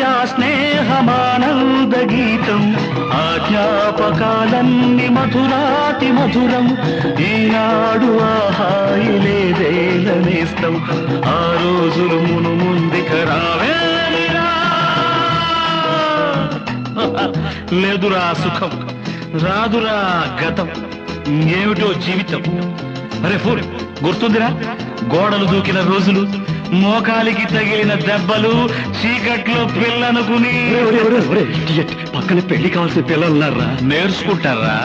ఆ స్నేహమానంద గీతం ఆ జ్ఞాపకాలన్నీ మధురాతి మధురం ఈనాడు ఆ హాయి లేదేలనేస్తం ఆ రోజులు మును ముందుక రావేమిరా లేదురా సుఖం రాదురా గతం ఏమిటో జీవితం అరే ఫోన్ గుర్తుందిరా గోడలు దూకిన రోజులు మోకాలికి తగిలిన దెబ్బలు చీకట్లో పిల్లనుకుని పక్కన పెళ్లి కావాల్సిన పిల్లలున్నారా నేర్చుకుంటారా